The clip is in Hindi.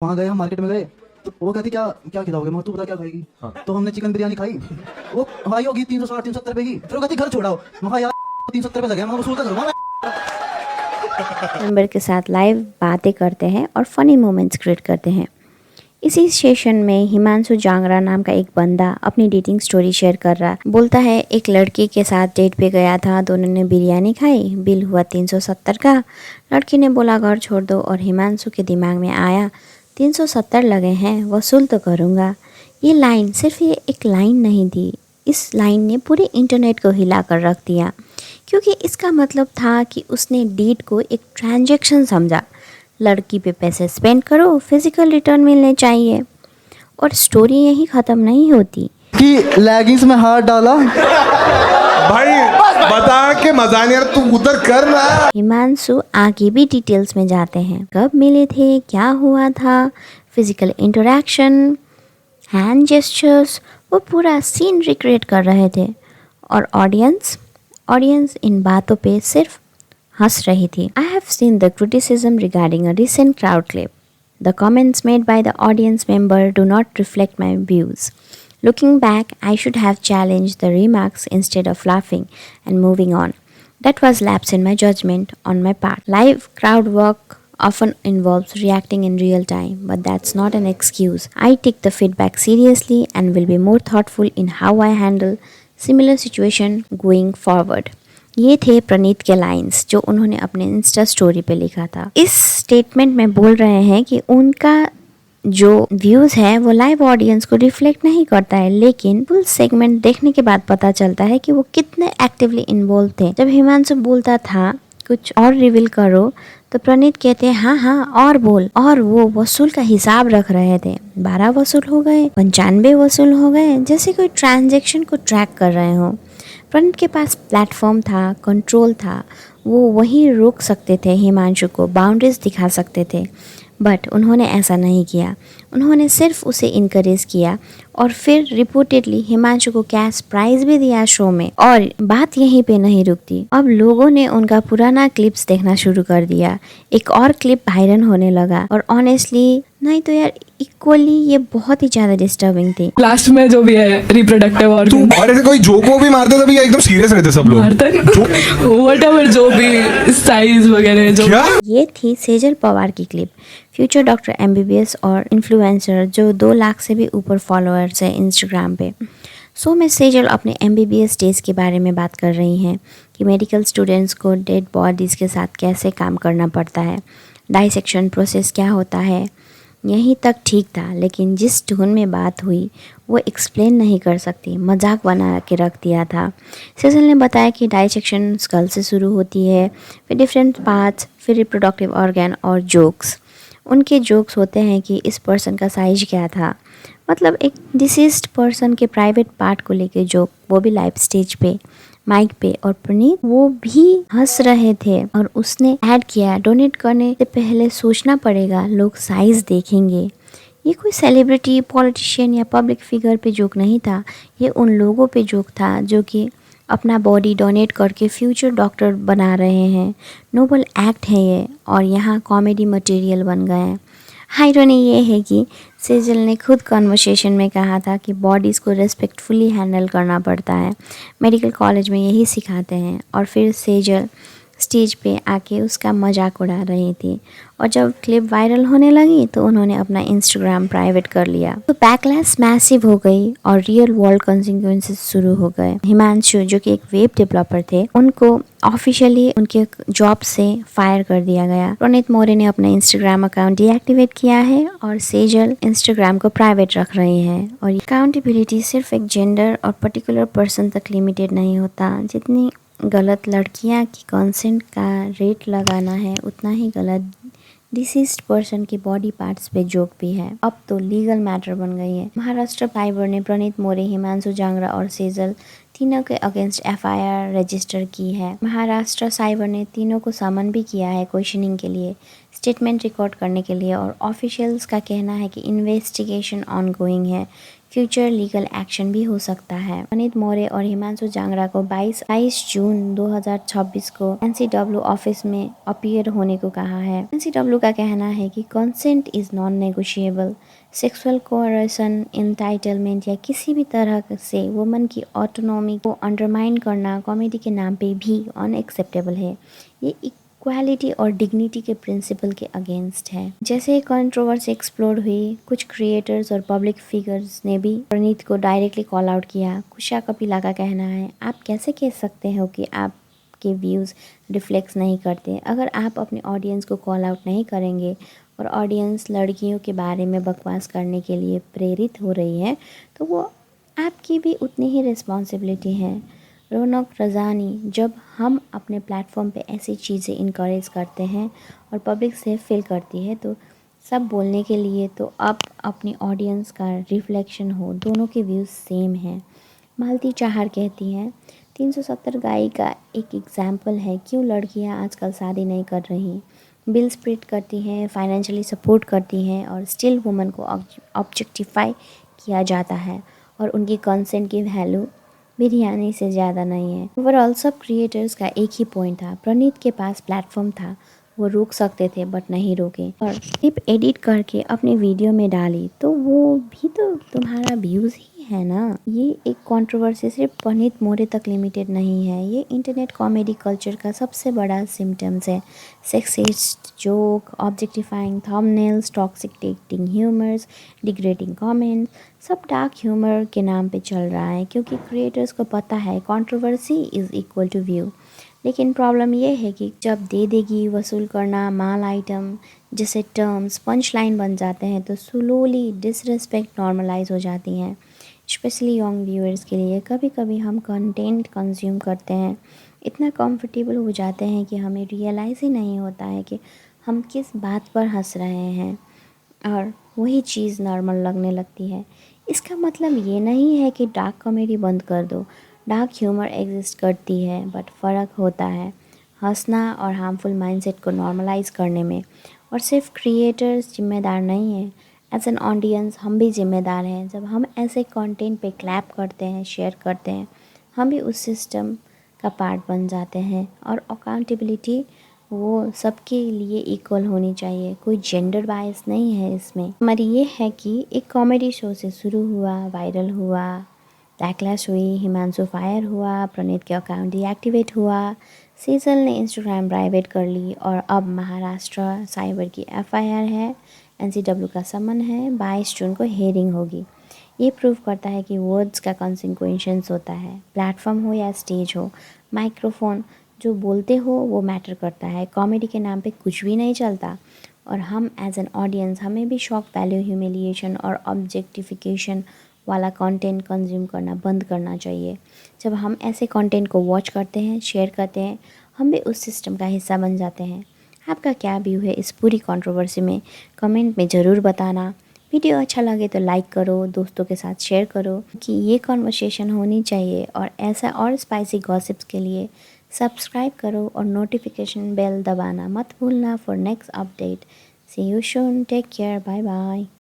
वहाँ गए, हम मार्केट में गए तो वो कहती क्या क्या खिलाओगे, मैं तू बता क्या खाएगी। हाँ। तो हमने चिकन बिरयानी खाई, वो भाई होगी 360 370 रुपए की। फिर वो कहती घर छोड़ाओ, मैं यार 370 रुपए लगे, मैं वसूल कर दूंगा। मेंबर के साथ लाइव बातें करते हैं और फनी मोमेंट्स क्रिएट करते हैं। इसी सेशन में हिमांशु जांगरा नाम का एक बंदा अपनी डेटिंग स्टोरी शेयर कर रहा बोलता है, एक लड़की के साथ डेट पे गया था, दोनों ने बिरयानी खाई, बिल हुआ 370 का। लड़की ने बोला घर छोड़ दो और हिमांशु के दिमाग में आया 370 लगे हैं, वसूल तो करूँगा। ये लाइन सिर्फ ये एक लाइन नहीं थी, इस लाइन ने पूरे इंटरनेट को हिला कर रख दिया, क्योंकि इसका मतलब था कि उसने डेट को एक ट्रांजैक्शन समझा। लड़की पे पैसे स्पेंड करो, फिजिकल रिटर्न मिलने चाहिए। और स्टोरी यही ख़त्म नहीं होती कि लेगिंग्स में हाथ डाला। भाई बता के मजा नहीं आ रहा, तू उधर कर ना। हिमांशु आगे भी डिटेल्स में जाते हैं, कब मिले थे, क्या हुआ था, फिजिकल इंटरेक्शन, हैंड जेस्चर्स, वो पूरा सीन रिक्रिएट कर रहे थे। और ऑडियंस इन बातों पे सिर्फ हंस रही थी। I have seen the criticism regarding a recent crowd clip. The comments made by the audience member do not reflect my views. Looking back, I should have challenged the remarks instead of laughing and moving on. That was lapse in my judgment on my part. Live crowd work often involves reacting in real time, but that's not an excuse. I take the feedback seriously and will be more thoughtful in how I handle similar situation going forward. ये थे प्रणीत के लाइंस जो उन्होंने अपने इंस्टा स्टोरी पे लिखा था। इस स्टेटमेंट में बोल रहे हैं कि उनका जो व्यूज़ है वो लाइव ऑडियंस को रिफ्लेक्ट नहीं करता है, लेकिन फुल सेगमेंट देखने के बाद पता चलता है कि वो कितने एक्टिवली इन्वॉल्व थे। जब हिमांशु बोलता था कुछ और रिवील करो तो प्रणीत कहते हैं हाँ हाँ और बोल, और वो वसूल का हिसाब रख रहे थे। 12 वसूल हो गए, 95 वसूल हो गए, जैसे कोई ट्रांजेक्शन को ट्रैक कर रहे हो। प्रणीत के पास प्लेटफॉर्म था, कंट्रोल था, वो वहीं रोक सकते थे, हिमांशु को बाउंड्रीज दिखा सकते थे, बट उन्होंने ऐसा नहीं किया। उन्होंने सिर्फ उसे इनकरेज किया और फिर रिपोर्टेडली हिमांशु को कैश प्राइज भी दिया शो में। और बात यहीं पे नहीं रुकती, अब लोगों ने उनका पुराना क्लिप्स देखना शुरू कर दिया। एक और क्लिप वायरल होने लगा और ऑनेस्टली नहीं तो यार इक्वली ये बहुत ही ज्यादा डिस्टर्बिंग थी। लास्ट में जो भी है रिप्रोडक्टिव और तू और ऐसे कोई जोक वो भी मारते तभी एकदम सीरियस रहते सब लोग। व्हाटएवर जो भी साइज वगैरह जो क्या ये थी सेजल पवार की क्लिप। फ्यूचर डॉक्टर MBBS और इन्फ्लुएंसर जो 2 लाख से भी ऊपर फॉलोअर्स है इंस्टाग्राम पे। सो में सेजल अपने MBBS डेज के बारे में बात कर रही हैं कि मेडिकल स्टूडेंट्स को डेड बॉडीज़ के साथ कैसे काम करना पड़ता है, डाइसेक्शन प्रोसेस क्या होता है। यहीं तक ठीक था, लेकिन जिस टोन में बात हुई वो एक्सप्लेन नहीं कर सकती, मजाक बना के रख दिया था। सेजल ने बताया कि डाइसेक्शन स्कल से शुरू होती है, फिर डिफरेंट पार्ट्स, फिर रिप्रोडक्टिव ऑर्गन और जोक्स। उनके जोक्स होते हैं कि इस पर्सन का साइज क्या था, मतलब एक डिसीज्ड पर्सन के प्राइवेट पार्ट को लेके जोक, वो भी लाइव स्टेज पे माइक पे। और प्रणीत वो भी हंस रहे थे और उसने ऐड किया, डोनेट करने से पहले सोचना पड़ेगा, लोग साइज देखेंगे। ये कोई सेलिब्रिटी, पॉलिटिशियन या पब्लिक फिगर पे जोक नहीं था, ये उन लोगों पे जोक था जो कि अपना बॉडी डोनेट करके फ्यूचर डॉक्टर बना रहे हैं। नोबल एक्ट है ये, और यहाँ कॉमेडी मटेरियल बन गए हैं। आयरनी ये है कि सेजल ने खुद कन्वर्सेशन में कहा था कि बॉडीज़ को रेस्पेक्टफुली हैंडल करना पड़ता है, मेडिकल कॉलेज में यही सिखाते हैं। और फिर सेजल स्टेज पे आके उसका मजाक उड़ा रही थी, और जब क्लिप वायरल होने लगी तो उन्होंने अपना इंस्टाग्राम प्राइवेट कर लिया। तो बैकलैश मैसिव हो गई और रियल वर्ल्ड कॉन्सिक्वेंसेस शुरू हो गए। हिमांशु जो कि एक वेब डेवलपर थे, उनको ऑफिशियली उनके जॉब से फायर कर दिया गया। प्रणीत मौर्य ने अपना इंस्टाग्राम अकाउंट डीएक्टिवेट किया है और सेजल इंस्टाग्राम को प्राइवेट रख रही है। और अकाउंटेबिलिटी सिर्फ एक जेंडर और पर्टिकुलर पर्सन तक लिमिटेड नहीं होता। जितनी गलत लड़कियां की कंसेंट का रेट लगाना है, उतना ही गलत डिसीज्ड पर्सन के बॉडी पार्ट्स पे जोक भी है। अब तो लीगल मैटर बन गई है। महाराष्ट्र फाइबर ने प्रणीत मौर्य, हिमांशु जांगरा और सेजल तीनों के अगेंस्ट FIR रजिस्टर की है। महाराष्ट्र साइबर ने तीनों को समन भी किया है क्वेश्चनिंग के लिए, स्टेटमेंट रिकॉर्ड करने के लिए, और ऑफिशियल्स का कहना है कि इन्वेस्टिगेशन ऑनगोइंग है। फ्यूचर लीगल एक्शन भी हो सकता है। अनित मौर्य और हिमांशु जांगड़ा को 22 जून 2026 को एनसीडब्ल्यू ऑफिस में अपीयर होने को कहा है। एनसीडब्ल्यू का कहना है कि consent is non negotiable. Sexual coercion, entitlement या किसी भी तरह से वुमन की ऑटोनॉमी को अंडरमाइन करना कॉमेडी के नाम पे भी अनएक्सेप्टेबल है। ये इक्वालिटी और डिग्निटी के प्रिंसिपल के अगेंस्ट है। जैसे कंट्रोवर्सी एक्सप्लोर हुई, कुछ क्रिएटर्स और पब्लिक फिगर्स ने भी प्रणीत को डायरेक्टली कॉल आउट किया। कुशा कपिला का कहना है, आप कैसे कह सकते हो कि आपके व्यूज़ रिफ्लेक्ट नहीं करते? अगर आप अपने ऑडियंस को कॉल आउट नहीं करेंगे और ऑडियंस लड़कियों के बारे में बकवास करने के लिए प्रेरित हो रही है तो वो आपकी भी उतनी ही रिस्पॉन्सिबिलिटी है। रौनक रज़ानी, जब हम अपने प्लेटफॉर्म पे ऐसी चीज़ें इनकरेज करते हैं और पब्लिक सेफ फील करती है तो सब बोलने के लिए तो अब अपनी ऑडियंस का रिफ्लेक्शन हो, दोनों के व्यूज़ सेम हैं। मालती चाहर कहती हैं, 370 गाय का एक एग्जाम्पल है क्यों लड़कियां आजकल शादी नहीं कर रही। बिल स्प्लिट करती हैं, फाइनेंशियली सपोर्ट करती हैं और स्टिल वुमन को ऑब्जेक्टिफाई किया जाता है और उनकी कंसेंट की वैल्यू बिरयानी से ज़्यादा नहीं है। ओवरऑल सब क्रिएटर्स का एक ही पॉइंट था, प्रणीत के पास प्लेटफॉर्म था, वो रोक सकते थे बट नहीं रोके और क्लिप एडिट करके अपने वीडियो में डाली तो वो भी तो तुम्हारा व्यूज़ ही है ना। ये एक कंट्रोवर्सी सिर्फ प्रणीत मौर्य तक लिमिटेड नहीं है, ये इंटरनेट कॉमेडी कल्चर का सबसे बड़ा सिम्टम्स है। Sexist joke, objectifying thumbnails, toxic dating humours, degrading comment, सब डार्क ह्यूमर के नाम पे चल रहा है क्योंकि क्रिएटर्स को पता है controversy is equal to view. लेकिन प्रॉब्लम ये है कि जब दे देगी वसूल करना माल आइटम जैसे टर्म्स पंच लाइन बन जाते हैं तो स्लोली डिसरिस्पेक्ट नॉर्मलाइज हो जाती हैं। स्पेशली यंग व्यूअर्स के लिए कभी कभी हम कंटेंट कंज्यूम करते हैं, इतना कंफर्टेबल हो जाते हैं कि हमें रियलाइज़ ही नहीं होता है कि हम किस बात पर हंस रहे हैं और वही चीज़ नॉर्मल लगने लगती है। इसका मतलब ये नहीं है कि डार्क कॉमेडी बंद कर दो, डार्क ह्यूमर एग्जिस्ट करती है बट फ़र्क होता है हंसना और हार्मफुल माइंडसेट को नॉर्मलाइज करने में। और सिर्फ क्रिएटर्स जिम्मेदार नहीं हैं, एज एन ऑडियंस हम भी जिम्मेदार हैं। जब हम ऐसे कंटेंट पे क्लैप करते हैं, शेयर करते हैं, हम भी उस सिस्टम का पार्ट बन जाते हैं। और अकाउंटेबिलिटी वो सबके लिए इक्वल होनी चाहिए, कोई जेंडर बायस नहीं है इसमें। हमारी ये है कि एक कॉमेडी शो से शुरू हुआ, वायरल हुआ, बैकलैश हुई, हिमांशु फायर हुआ, प्रणीत के अकाउंट डीएक्टिवेट हुआ, सीजल ने इंस्टाग्राम प्राइवेट कर ली और अब महाराष्ट्र साइबर की एफआईआर है, एनसीडब्ल्यू का समन है, 22 जून को हेयरिंग होगी। ये प्रूव करता है कि वर्ड्स का कॉन्सिक्वेंसेस होता है, प्लेटफॉर्म हो या स्टेज हो, माइक्रोफोन जो बोलते हो वो मैटर करता है। कॉमेडी के नाम पे कुछ भी नहीं चलता और हम एज एन ऑडियंस हमें भी शॉक वैल्यू, ह्यूमिलिएशन और ऑब्जेक्टिफिकेशन वाला कंटेंट कंज्यूम करना बंद करना चाहिए। जब हम ऐसे कंटेंट को वॉच करते हैं, शेयर करते हैं, हम भी उस सिस्टम का हिस्सा बन जाते हैं। आपका क्या व्यू है इस पूरी कंट्रोवर्सी में, कमेंट में ज़रूर बताना। वीडियो अच्छा लगे तो लाइक करो, दोस्तों के साथ शेयर करो कि ये कॉन्वर्सेशन होनी चाहिए। और ऐसा और स्पाइसी गॉसिप्स के लिए सब्सक्राइब करो और नोटिफिकेशन बेल दबाना मत भूलना for next update. See you soon, take care, bye bye.